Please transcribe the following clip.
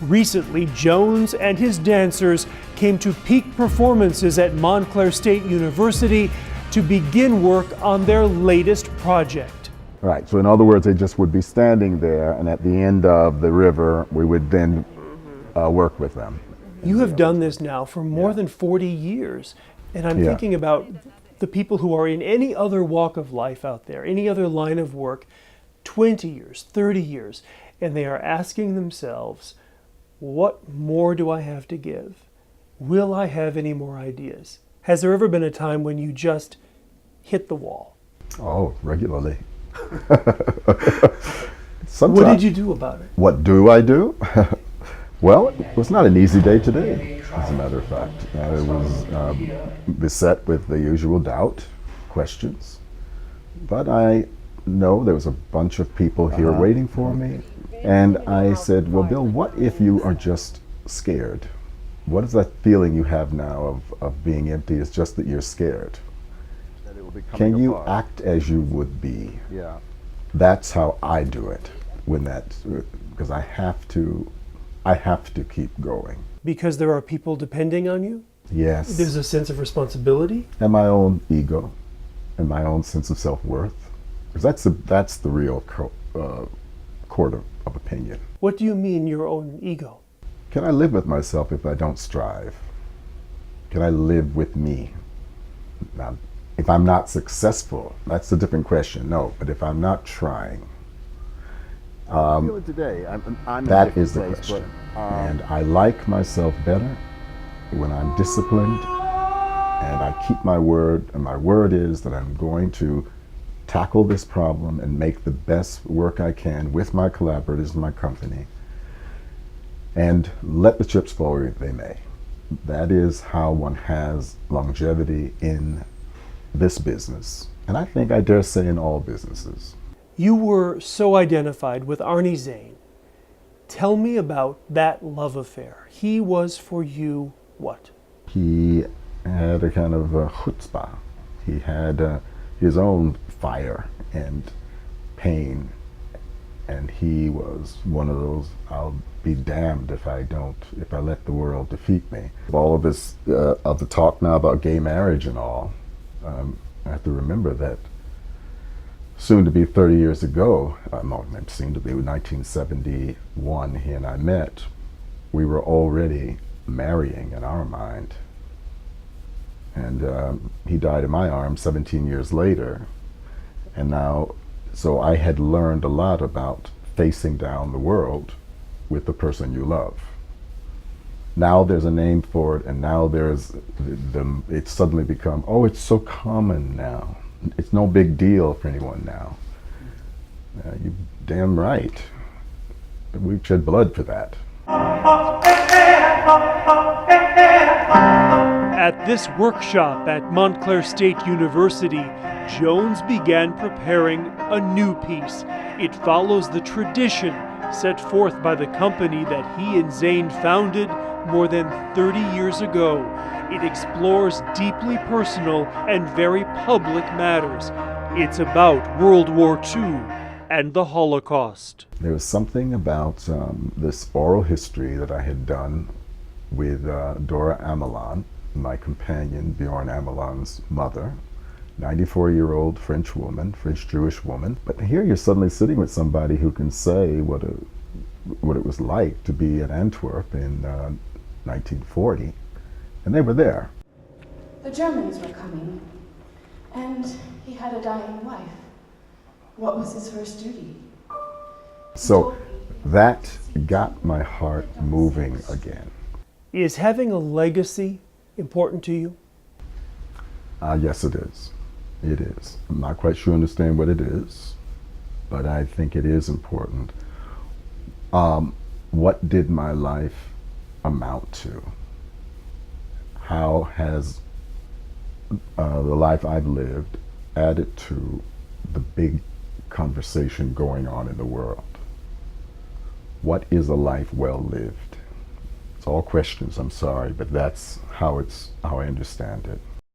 Recently, Jones and his dancers came to peak performances at Montclair State University to begin work on their latest project. Right, so in other words, they just would be standing there, and at the end of the river, we would then work with them. You have done this now for more than 40 years, and I'm thinking about the people who are in any other walk of life out there, any other line of work, 20 years, 30 years, and they are asking themselves, what more do I have to give? Will I have any more ideas? Has there ever been a time when you just hit the wall? Oh, regularly. What did you do about it? What do I do? Well, it was not an easy day today, as a matter of fact. It was beset with the usual doubt, questions. But I know there was a bunch of people here waiting for me. And I said, well, Bill, what if you are just scared? What is that feeling you have now of being empty? It's just that you're scared. Can you act as you would be? Yeah. That's how I do it because I have to keep going. Because there are people depending on you? Yes. There's a sense of responsibility? And my own ego and my own sense of self-worth. Because that's the real court of opinion. What do you mean, your own ego? Can I live with myself if I don't strive? Can I live with me? Now, if I'm not successful, that's a different question. No, but if I'm not trying, today, I'm that is the question. And I like myself better when I'm disciplined and I keep my word. And my word is that I'm going to tackle this problem and make the best work I can with my collaborators and my company, and let the chips fall where they may. That is how one has longevity in this business, and I think I dare say in all businesses. You were so identified with Arnie Zane. Tell me about that love affair. He was for you what? He had a kind of a chutzpah. He had his own fire and pain, and he was one of those, I'll be damned if I let the world defeat me. All of this, of the talk now about gay marriage and all, I have to remember that soon to be 30 years ago, soon to be 1971, he and I met, we were already marrying in our mind. And he died in my arms 17 years later. And now, so I had learned a lot about facing down the world with the person you love. Now there's a name for it, and now it's suddenly become, oh, it's so common now. It's no big deal for anyone now. You're damn right. We've shed blood for that. At this workshop at Montclair State University, Jones began preparing a new piece. It follows the tradition set forth by the company that he and Zane founded more than 30 years ago. It explores deeply personal and very public matters. It's about World War II and the Holocaust. There was something about this oral history that I had done with Dora Amelon, my companion, Bjorn Amelon's mother, 94-year-old French woman, French Jewish woman. But here you're suddenly sitting with somebody who can say what it was like to be in Antwerp in 1940, and they were there. The Germans were coming, and he had a dying wife. What was his first duty? So that got my heart moving again. Is having a legacy important to you? Yes, it is. It is. I'm not quite sure I understand what it is, but I think it is important. What did my life amount to? How has the life I've lived added to the big conversation going on in the world? What is a life well lived? It's all questions, I'm sorry, but that's how I understand it.